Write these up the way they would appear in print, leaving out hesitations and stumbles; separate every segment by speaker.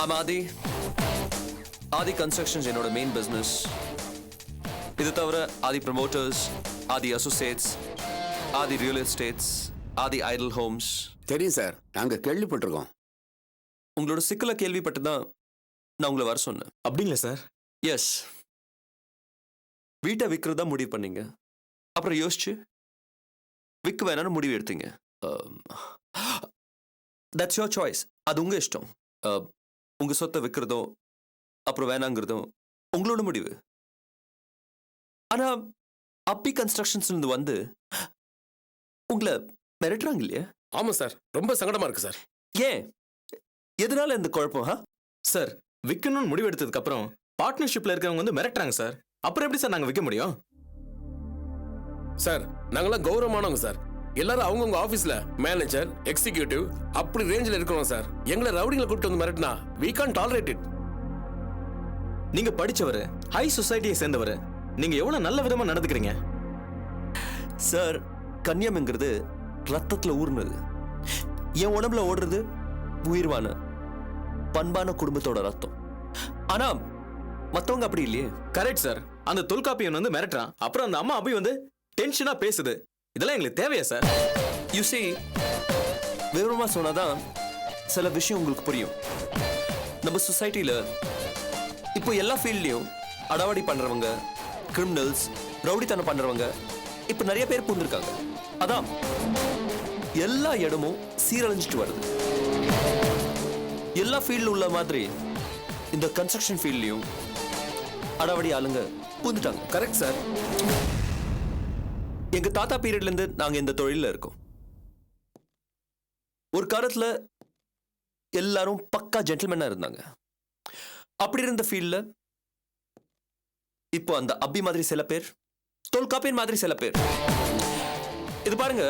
Speaker 1: I'm Adi. Adi Constructions என்னோட main business. இது தவிர ஆதி ப்ரமோட்டர்ஸ், ஆதி அசோசியேட்ஸ், ஆதி ரியல் எஸ்டேட்ஸ், ஆதி Idol Holmes.
Speaker 2: தெரியும் சார், நாங்க கேள்விப்பட்டிருக்கோம்.
Speaker 1: உங்களோட சிக்கலை கேள்விப்பட்டு தான் நான் உங்களை வர சொன்னேன்.
Speaker 3: அப்படிங்களா சார்?
Speaker 1: எஸ். வீட்டை விற்கிறதா முடிவு பண்ணீங்க. அப்புறம் யோசிச்சு விற்க வேணான்னு முடிவு எடுத்தீங்க. That's your choice. அது உங்க இஷ்டம். உங்க சொத்தை விற்கிறதும் அப்புறம் வேணாங்கிறதும் உங்களோட முடிவு. ஆனா அப்பி கன்ஸ்ட்ரக்ஷன்ஸ் இருந்து வந்து உங்களை மிரட்டுறாங்க இல்லையா?
Speaker 4: ஆமா சார், ரொம்ப சங்கடமா இருக்கு சார்.
Speaker 1: ஏன்? எதனால இந்த குழப்பம்?
Speaker 3: சார், விற்கணும்னு முடிவு எடுத்ததுக்கு அப்புறம் பார்ட்னர்ஷிப்ல இருக்கிறவங்க வந்து மிரட்டுறாங்க சார். அப்புறம் எப்படி சார் நாங்க விற்க முடியும்?
Speaker 4: சார், நாங்கெல்லாம் கௌரவமானவங்க சார். எல்லாரும் அவங்கவுங்க ஆபீஸ்ல மேனேஜர், எக்ஸிகியூட்டிவ் அப்படி ரேஞ்சில் இருக்கிறோம் சார். எங்களை ரவுடிங்களை கூப்பிட்டு வந்து மிரட்டினா we can't tolerate it.
Speaker 3: நீங்க படிச்சவர், ஹை சொசைட்டியை சேர்ந்தவர், நீங்க எவ்வளவு நல்ல விதமா நடந்துக்கிறீங்க
Speaker 1: சார். கன்னியம்ங்கிறது ரத்தத்துல ஊர்னது. என் உடம்புல ஓடுறது உயிர்வான பண்பான குடும்பத்தோட ரத்தம். ஆனா மத்தவங்க அப்படி இல்லையே.
Speaker 3: Correct sir. அந்த தொல்காப்பியன் வந்து மிரட்டுறான், அப்புறம் அந்த அம்மா அபி வந்து டென்ஷனா பேசுது. இதெல்லாம் எங்களுக்கு தேவையா சார்?
Speaker 1: யூ see, விவரமா சொன்னாதான் சில விஷயம் உங்களுக்கு புரியும். நம்ம சொசைட்டில இப்போ எல்லா ஃபீல்ட்லயும் அடாவடி பண்றவங்க, கிரிமினல்ஸ், ரவுடித்தனம் பண்றவங்க இப்ப நிறைய பேர் புரிஞ்சிருக்காங்க. அதான் எல்லா இடமும் சீரழிஞ்சிட்டு வருது. எல்லா ஃபீல்ட்ல உள்ள மாதிரி இந்த கன்ஸ்ட்ரக்ஷன் ஃபீல்ட்லயும் அடாவடி ஆளுங்க புந்துட்டாங்க.
Speaker 4: Correct sir.
Speaker 1: எங்க தாத்தா பீரியட்ல இருந்து நாங்க இந்த தொழில இருக்கோம். ஒரு காலத்துல எல்லாரும் பக்கா ஜென்டில்மேனா இருந்தாங்க. அப்படி இருந்த ஃபீல்ட்ல இப்போ அந்த அப்பி மாதிரி சில பேர், தொல்காப்பியன் மாதிரி சில பேர். இது பாருங்க,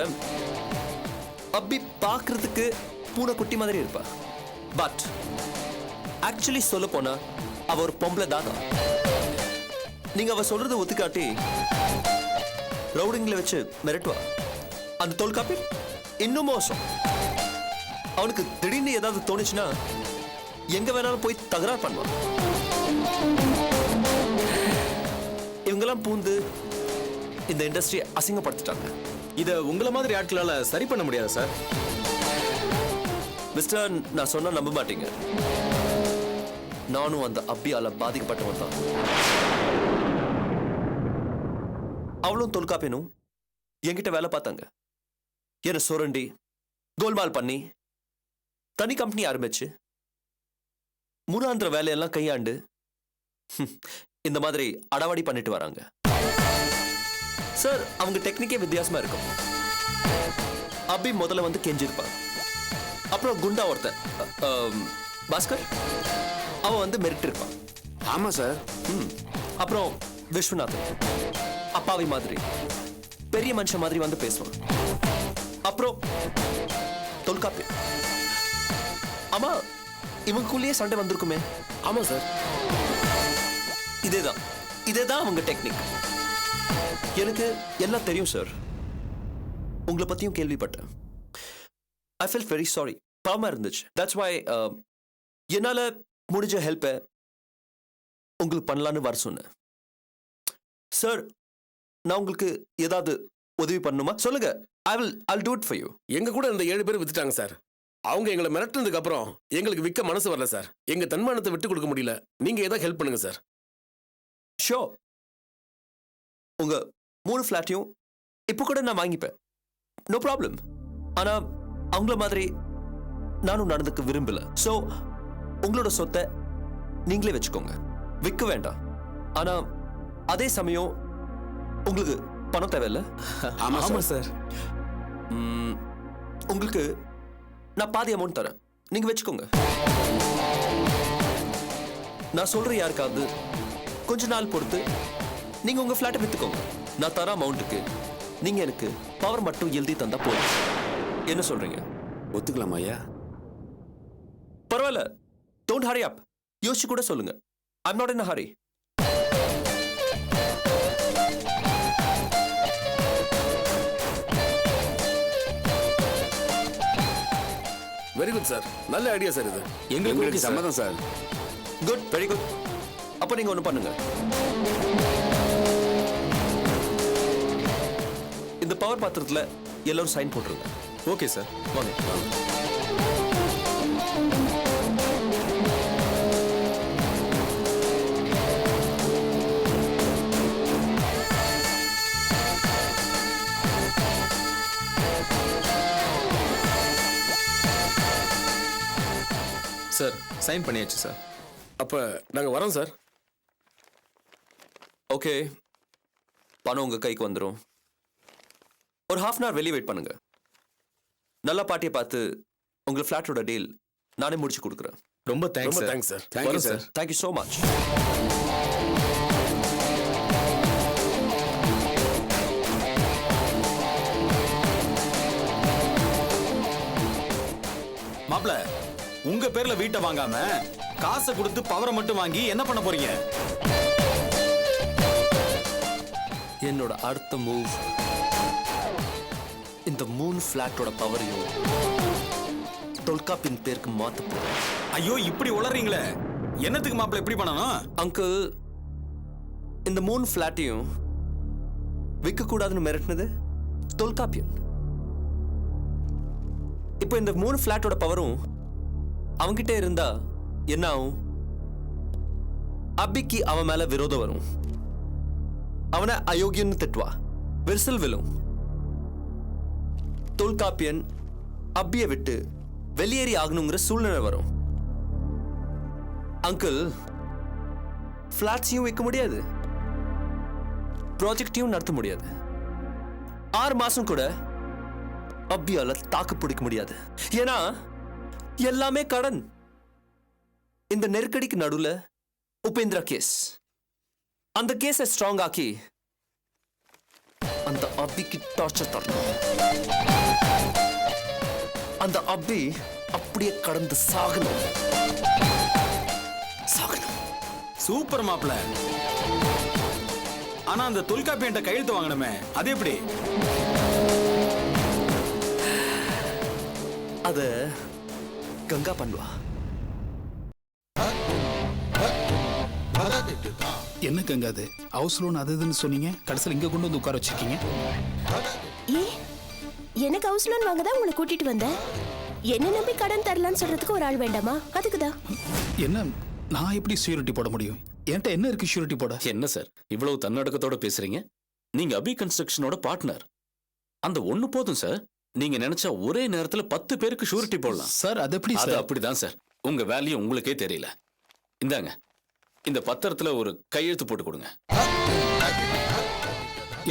Speaker 1: அப்பி பார்க்கிறதுக்கு பூனைக்குட்டி மாதிரி இருப்பா. பட் ஆக்சுவலி சொல்ல போனா அவ ஒரு பொம்பளை தாதா. நீங்க அவ சொல்றதை ஒத்துக்காட்டி ரவுடிங்களை வச்சு மிரட்டுவா. அந்த தொல்காப்பி இன்னும் மோசம். அவனுக்கு திடீர்னு ஏதாவது தோணுச்சுன்னா எங்க வேணாலும் போய் தகராறு பண்ணுவான். இவங்கெல்லாம் பூந்து இந்த இண்டஸ்ட்ரியை அசிங்கப்படுத்திட்டாங்க.
Speaker 3: இதை உங்களை மாதிரி ஆட்களால சரி பண்ண முடியாது சார்.
Speaker 1: மிஸ்டர், நான் சொன்னா நம்ப மாட்டீங்க. நானும் அந்த அப்பியால பாதிக்கப்பட்டவன் தான். அவளும் தொல்காப்பியனும் என்கிட்ட வேலை பார்த்தாங்க. என்ன சுரண்டி கோல்மால் பண்ணி தனி கம்பெனி ஆரம்பிச்சு மூணாந்திர வேலையெல்லாம் கையாண்டு இந்த மாதிரி அடாவடி பண்ணிட்டு வராங்க. சார், அவங்க டெக்னிக்கே வித்தியாசமா இருக்கும். அபி முதல்ல வந்து கெஞ்சிருப்பான். அப்புறம் குண்டா ஒருத்தன் பாஸ்கர், அவன் வந்து மெரிட் இருப்பான்.
Speaker 2: ஆமா சார்.
Speaker 1: அப்புறம் விஸ்வநாதன் அப்பாவி மாதிரி பெரிய மனுஷன் மாதிரி வந்து பேசுவான். அப்புறம் தொல்காப்பி. ஆமா, இவங்களுக்குள்ளேயே சண்டை வந்திருக்குமே.
Speaker 4: ஆமா சார்.
Speaker 1: இதேதான் அவங்க டெக்னிக். எனக்கு எல்லாம் தெரியும் சார். உங்களை பத்தியும் கேள்விப்பட்டேன். I felt very sorry. பாவமா இருந்துச்சு. தட்ஸ் வை என்னால முடிஞ்ச ஹெல்ப்பை உங்களுக்கு பண்ணலான்னு வர சொன்னேன். சார், நான் உங்களுக்கு ஏதாவது உதவி பண்ணணுமா? சொல்லுங்க. I'll do it for you.
Speaker 4: எங்க கூட இந்த 7 பேர் வித்துட்டாங்க சார். அவங்க எங்களை மிரட்டினதுக்கு அப்புறம் எங்களுக்கு விற்க மனசு வரல சார். எங்க தன்மானத்தை விட்டு கொடுக்க முடியல. நீங்க ஏதாவது ஹெல்ப் பண்ணுங்க சார்.
Speaker 1: ஷோ, உங்க 3 ஃபிளாட்டையும் இப்போ கூட நான் வாங்கிப்பேன். No problem. ஆனா அவங்கள மாதிரி நானும் நடந்துக்க விரும்பல. ஸோ உங்களோட சொத்தை நீங்களே வச்சுக்கோங்க. விற்க வேண்டாம். ஆனா அதே சமயம் உங்களுக்கு பணம் தேவையில்ல.
Speaker 3: ஆமா சார்.
Speaker 1: உங்களுக்கு நான் பாதி அமௌண்ட் தரேன், நீங்க வச்சுக்கோங்க. நான் சொல்ற யாருக்காவது கொஞ்ச நாள் பொறுத்து நீங்க உங்க பிளாட்டை வித்துக்கோங்க. நான் தர அமௌண்ட்டுக்கு நீங்க எனக்கு பவர் மட்டும் எழுதி தந்தா போதும். என்ன சொல்றீங்க?
Speaker 2: ஒத்துக்கலாமா ஐயா?
Speaker 1: பரவாயில்ல. டோன்ட் ஹரி அப். யோசிச்சு கூட சொல்லுங்க. I'm not in a Hari.
Speaker 4: Very good sir. நல்ல ஐடியா சார் இது.
Speaker 3: எங்களுக்கு
Speaker 2: எங்களுக்கு
Speaker 3: okay, sir.
Speaker 2: சம்மதம் சார்.
Speaker 1: Good, very good. அப்போ நீங்க ஒன்று பண்ணுங்க. இந்த பவர் பாத்திரத்துல எல்லாரும் சைன் போட்டுருங்க.
Speaker 3: Okay sir.
Speaker 1: வாங்க.
Speaker 3: சார் சைன் பண்ணியாச்சு சார்.
Speaker 4: அப்ப நாங்க வரோம் சார்.
Speaker 1: ஓகே, பணம் உங்க கைக்கு வந்துடும். ஒரு ஹாஃப் அன் ஹவர் வெளியே வெயிட் பண்ணுங்க. நல்ல பாட்டியை பார்த்து உங்க ஃபிளாட்டோட டீல் நானே முடிச்சு கொடுக்குறேன்.
Speaker 3: ரொம்ப தேங்க்ஸ்
Speaker 4: ரொம்ப
Speaker 3: sir.
Speaker 4: Thanks sir.
Speaker 2: Thank you sir.
Speaker 1: Thank you so much.
Speaker 5: மாப்ள, உங்க பேர்ல வீட்டை வாங்காம காசை கொடுத்து பவரை மட்டும் வாங்கி என்ன பண்ண போறீங்க?
Speaker 1: என்னோட அடுத்த மூவ் இந்த 3 ஃபிளாட்டோட பவரையும் தொல்காப்பின் பேருக்கு மாத்த போறேன்.
Speaker 5: ஐயோ, இப்படி உளறீங்களே. என்னத்துக்கு மாப்ள இப்படி பண்ணணும்?
Speaker 1: அங்கிள், இந்த 3 ஃபிளாட்டையும் விற்க கூடாதுன்னு மிரட்டினது தொல்காப்பியன். இப்போ இந்த 3 ஃபிளாட்டோட பவரும் அவன்கிட்ட இருந்தா என்ன ஆகும்? அபிக்கு அவன் மேல விரோதம் வரும். அவனை அயோக்கியன்னு திட்டுவா, விரிசல் விழும். தொல்காப்பியன் அப்பியை விட்டு வெளியேறி ஆகணுங்கிற சூழ்நிலை வரும். அங்கிள், பிளாட்ஸையும் விற்க முடியாது, ப்ராஜெக்டையும் நடத்த முடியாது. 6 மாசம் கூட அப்பியால தாக்கு பிடிக்க முடியாது. ஏன்னா எல்லாமே கடன். இந்த நெருக்கடிக்கு நடுவுல உபேந்திரா கேஸ். அந்த கேஸை ஸ்ட்ராங் ஆக்கி அந்த அப்பிக்கு டார்ச்சர் தரணும். அந்த அப்பி அப்படியே கடந்து சாகணும்.
Speaker 5: சூப்பர் மாப்ள. ஆனா அந்த தொல்காப்பியன்ட்ட கையெழுத்து வாங்கணுமே, அது எப்படி?
Speaker 1: அத கங்கா பண்ணுவா.
Speaker 6: என்ன கங்க அது ஹவுஸ் லோன் அது இதுன்னு சொன்னீங்க, கடைசியில் இங்க கொண்டு வந்து உட்கார வச்சிருக்கீங்க.
Speaker 7: ஏ, எனக்கு ஹவுஸ் லோன் வாங்க தான் உங்களை கூட்டிட்டு வந்தேன். என்ன நம்பி கடன் தரலான்னு சொல்றதுக்கு ஒரு ஆள் வேண்டாமா? அதுக்குதான்.
Speaker 6: என்ன, நான் எப்படி ஷூரிட்டி போட முடியும்? என்கிட்ட என்ன இருக்கு ஷூரிட்டி போட?
Speaker 8: என்ன சார் இவ்வளவு தன்னடக்கத்தோட பேசுறீங்க? நீங்க அபி கன்ஸ்ட்ரக்ஷனோட பார்ட்னர். அந்த ஒண்ணு போதும் சார். நீங்க நினைச்சா ஒரே நேரத்துல 10 பேருக்கு ஷூரிட்டி போடலாம்
Speaker 6: சார். அது எப்படி
Speaker 8: அது
Speaker 6: சார்?
Speaker 8: அப்படிதான் சார். உங்க வேல்யூ உங்களுக்கே தெரியல. இந்தாங்க, இந்த பத்திரத்துல ஒரு கையெழுத்து போட்டு கொடுங்க.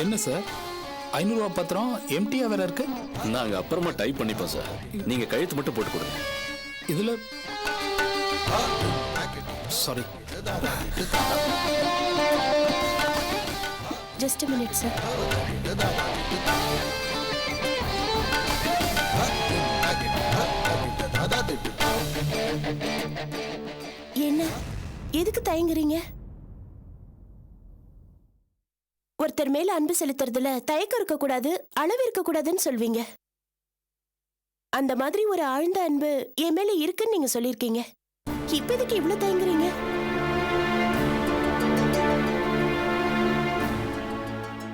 Speaker 6: என்ன சார் 500 ரூபாய் பத்திரம் எம்டியா வேற இருக்கு?
Speaker 8: நாங்க அப்புறமா டைப் பண்ணிப்போம் சார். நீங்க கையெழுத்து மட்டும் போட்டு கொடுங்க.
Speaker 6: இதுல sorry,
Speaker 7: just a minute sir. என்ன, எதுக்கு தயங்குறீங்க? ஒருத்தர் மேல அன்பு செலுத்துறதுல தயக்கம் இருக்க கூடாது, அளவு இருக்க கூடாதுன்னு சொல்வீங்க. அந்த மாதிரி ஒரு ஆழ்ந்த அன்பு என் மேல இருக்குன்னு நீங்க சொல்லிருக்கீங்க. இப்ப எதுக்கு இவ்வளவு தயங்குறீங்க?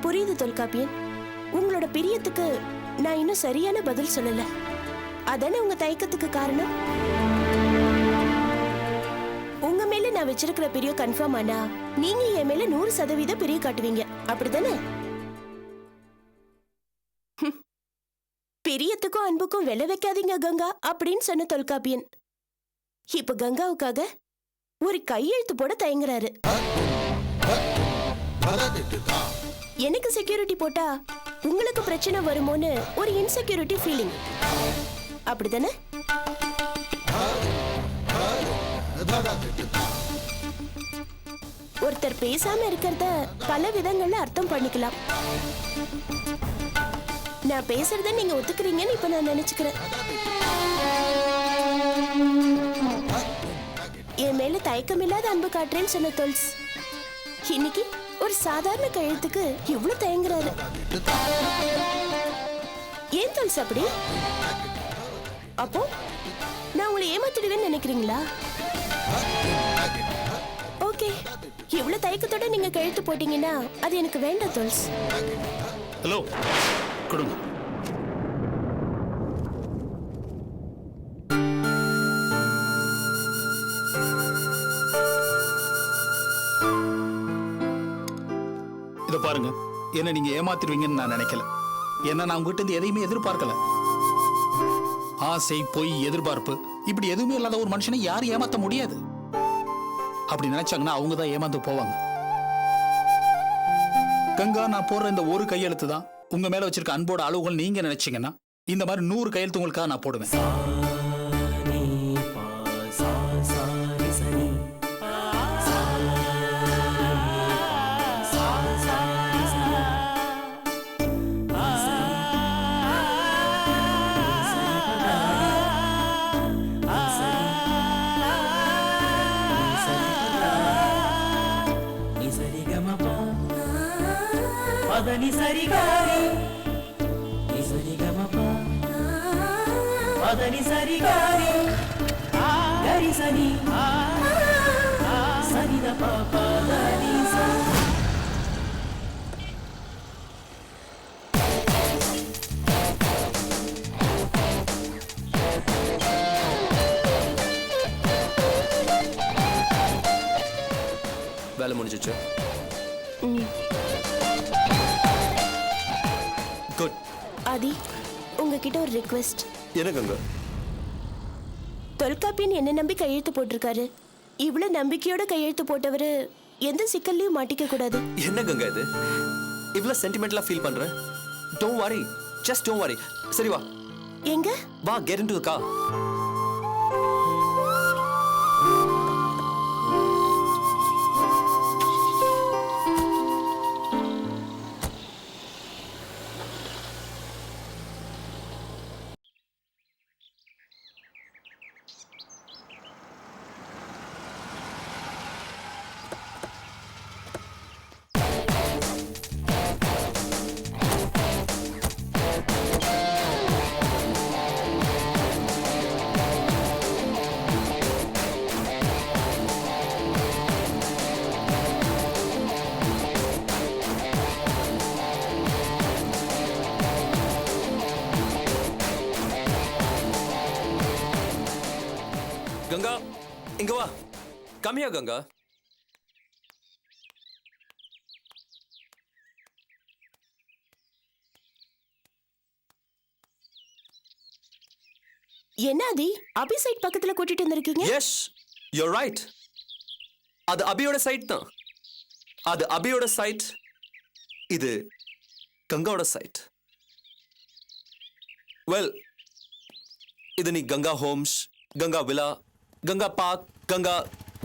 Speaker 7: புரியுது தொல்காப்பியன், உங்களோட பிரியத்துக்கு நான் இன்னும் சரியான பதில் சொல்லல. அதானே உங்க தயக்கத்துக்கு காரணம். உங்க மேல நான் வச்சிருக்கிற பிரியம் கன்ஃபார்ம் ஆனா நீங்க என் மேல 100% பிரிய காட்டுவீங்க, அப்படிதானே? பிரியத்துக்கும் அன்புக்கும் விலை வைக்காதீங்க கங்கா அப்படின்னு சொன்ன தொல்காப்பியன் இப்ப கங்காவுக்காக ஒரு கையெழுத்து போட தயங்குறாரு. எனக்கு செக்யூரிட்டி போட்டா உங்களுக்கு பிரச்சனை வருமோன்னு ஒரு இன்செக்யூரிட்டி ஃபீலிங், அப்படிதானே? ஒருத்தர் பேசாம இருக்கிறத பல விதங்கள்ல அர்த்தம் பண்ணிக்கலாம். நான் பேசுறத நீங்க ஒத்துக்கிறீங்கன்னு இப்ப நான் நினைச்சுக்கிறேன். என் மேல தயக்கமில்லாத அன்பு காட்டுறேன்னு சொன்ன தொல்ஸ் இன்னைக்கு ஒரு சாதாரண கையெழுத்துக்கு இவ்வளவு தயங்குறாரு. ஏன் தொல்ஸ் அப்படி? அப்போ நான் உங்களை ஏமாத்திடுவேன்னு நினைக்கிறீங்களா? ஓகே, இவ்வளவு தயக்கத்தோட நீங்க கழுத்து போட்டீங்கன்னா அது எனக்கு வேண்டாம் தோல்ஸ்.
Speaker 6: ஹலோ, கொடுங்க. இத பாருங்க, என்ன நீங்க ஏமாத்திடுவீங்கன்னு நான் நினைக்கல. ஏன்னா நான் உங்ககிட்ட இருந்து எதையுமே எதிர்பார்க்கல. ஆசை, பொய், எதிர்பார்ப்பு இப்படி எதுவுமே இல்லாத ஒரு மனுஷனை யாரும் ஏமாத்த முடியாது. அப்படி நினைச்சாங்கன்னா அவங்க தான் ஏமாந்து போவாங்க. கங்கா, நான் போடுற இந்த ஒரு கையெழுத்து தான் உங்க மேல வச்சிருக்க அன்போட அளவுகள் நீங்க நினைச்சீங்கன்னா இந்த மாதிரி 100 கையெழுத்து உங்களுக்காக நான் போடுவேன்.
Speaker 9: పదని సరిగారి నిసరి గమప పదని సరిగారి గరి సని సని ద ప దని స.
Speaker 1: வேலை முடிஞ்சிச்சு. குட்.
Speaker 7: ஆதி, உங்ககிட்ட ஒரு ரிக்வெஸ்ட்.
Speaker 1: என்ன கங்கா?
Speaker 7: தொல்காப்பியன் என்ன நம்பி கையெழுத்து போட்டிருக்காரு. இவ்வளவு நம்பிக்கையோட கையெழுத்து போட்டவரு எந்த சிக்கல்லையும் மாட்டிக்க கூடாது.
Speaker 1: என்ன கங்கா இது? இவ்வளவு சென்டிமெண்டலா ஃபீல் பண்ற? Don't worry, just don't worry. சரி வா.
Speaker 7: எங்க?
Speaker 1: வா, get into the car. Ganga, இங்க வா. Come here Ganga.
Speaker 7: என்ன ஆதி, அபி சைட் பக்கத்துல கூட்டிட்டு வந்திருக்கீங்க?
Speaker 1: Yes, you are right. அது அபியோட சைட் தான். அது அபியோட சைட், இது கங்காவோட சைட். வெல், இது நீ கங்கா ஹோம்ஸ், கங்கா விலா, கங்கா பார்க், கங்கா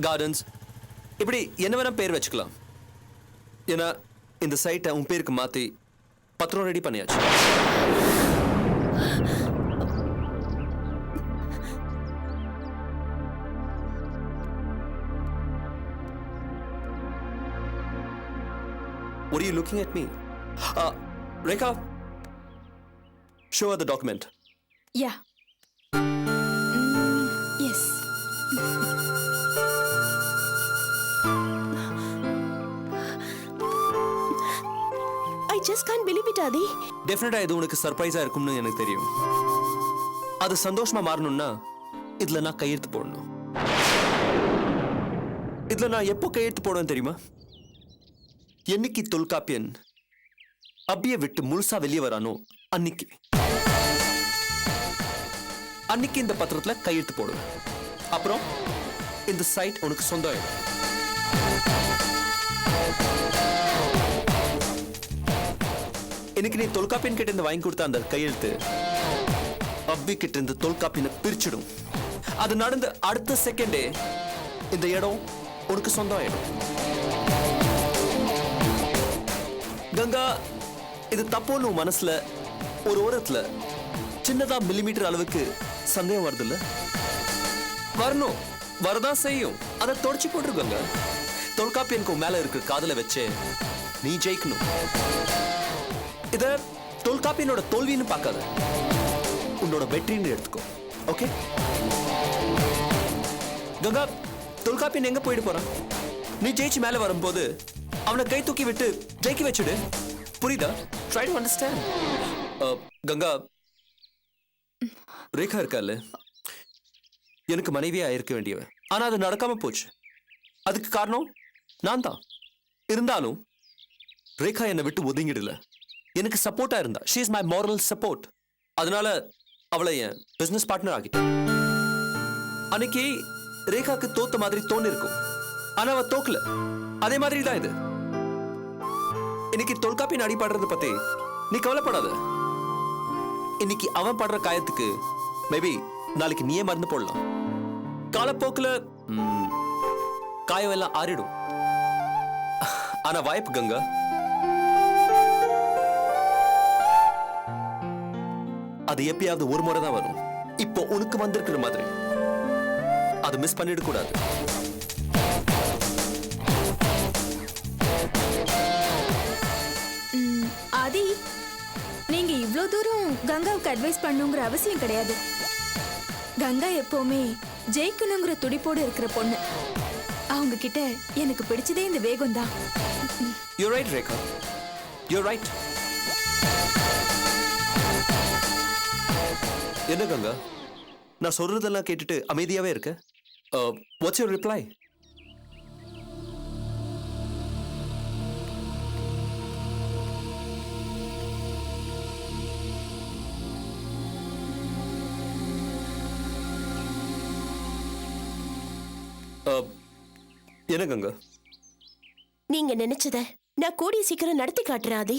Speaker 1: கார்டன்ஸ், இப்படி என்ன வேணா பேர் வச்சுக்கலாம். ஏன்னா இந்த சைட்டை உன் பேருக்கு மாற்றி பத்திரம் ரெடி பண்ணியாச்சு. What are you looking at me? Rekha, show her the document.
Speaker 10: Yeah. Yes.
Speaker 7: I just can't believe it, ஆதி.
Speaker 1: டெஃபினட்டா இது உனக்கு சர்ப்ரைஸா இருக்கும்னு எனக்கு தெரியும். அது சந்தோஷமா மாறணும்னா இதுல நான் கையெழுத்து போடணும். இதுல நான் எப்போ கையெழுத்து போடுவேன் தெரியுமா? என்னைக்கு தொல்காப்பியன் அபியை விட்டு முழுசா வெளியே வரானோ அன்னைக்கு இந்த பத்திரத்துல கையெழுத்து போடுவேன். அப்புறம் இந்த சைட் உனக்கு சொந்தம் ஆயிடும். இன்னைக்கு நீ தொல்காப்பியன் கிட்ட இருந்து வாங்கி கொடுத்த அந்த கையெழுத்து அபி கிட்ட இருந்து தொல்காப்பியனை பிரிச்சிடும். அது நடந்த அடுத்த செகண்டே இந்த இடம் உனக்கு சொந்தம் ஆயிடும். கங்கா, இது தப்போன்னு உன் மனசுல ஒரு ஓரத்துல சின்னதா மில்லிமீட்டர் அளவுக்கு சந்தேகம் வருது இல்ல? வரணும், வரதான் செய்யும். அதை தொடச்சு போட்டுருக்கோங்க. தொல்காப்பியனுக்கு மேல இருக்கிற காதலை வச்சு நீ ஜெயிக்கணும். இத தொல்காப்பியனோட தோல்வின்னு பார்க்காத, உன்னோட வெற்றின்னு எடுத்துக்கோ. ஓகே கங்கா, தொல்காப்பியன் எங்க போயிட்டு போறான்? நீ ஜெயிச்சு மேல வரும்போது அவனை கை தூக்கி விட்டு ஜெயிக்க வச்சுடு. புரியுதா? Try to understand. Ganga, Rekha இருக்கால, எனக்கு மனைவியா இருக்க வேண்டியவன். ஆனா அது நடக்காம போச்சு. அதுக்கு காரணம் நான் தான். இருந்தாலும் ரேகா என்னை விட்டு ஒதுங்கிடல. எனக்கு சப்போர்ட்டா இருந்தா. She is my moral support. அதனால அவளை என் பிசினஸ் பார்ட்னர் ஆகிட்டேன். அன்னைக்கு ரேகாக்கு தோத்த மாதிரி தோணு இருக்கும். ஆனா அவ தோக்கல. அதே மாதிரி தான் இது. இன்னைக்கு தொல்காப்பியன் அடிபடுறது பத்தி நீ கவலைப்படாத. இன்னைக்கு அவன் படுற காயத்துக்கு மேபி நாளைக்கு நீயே மருந்து போடலாம். காலப்போக்கில் காயம் எல்லாம் ஆறிடும். ஆனா வாய்ப்பு கங்கா, அது எப்பயாவது ஒரு முறை தான் வரும். இப்போ உனக்கு வந்திருக்கிற மாதிரி அது மிஸ் பண்ணிட கூடாது.
Speaker 10: ஆதி, நீங்க இவ்ளோ தூரம் கங்காவுக்கு அட்வைஸ் பண்ணுங்கிற அவசியம் கிடையாது. கங்கா எப்பவுமே ஜெயிக்கணுங்கிற துடிப்போடு இருக்கிற பொண்ணு. அவங்க கிட்ட எனக்கு பிடிச்சதே இந்த வேகம் தான்.
Speaker 1: You're right, Rekha. You're right. என்ன கங்கா, நான் சொல்றதெல்லாம் கேட்டுட்டு அமைதியாவே இருக்க? What's your reply?
Speaker 7: என்ன கங்கா? நீங்க நினைச்சத நான் கூடிய சீக்கிரம் நடத்தி காட்டுறேன் ஆதி.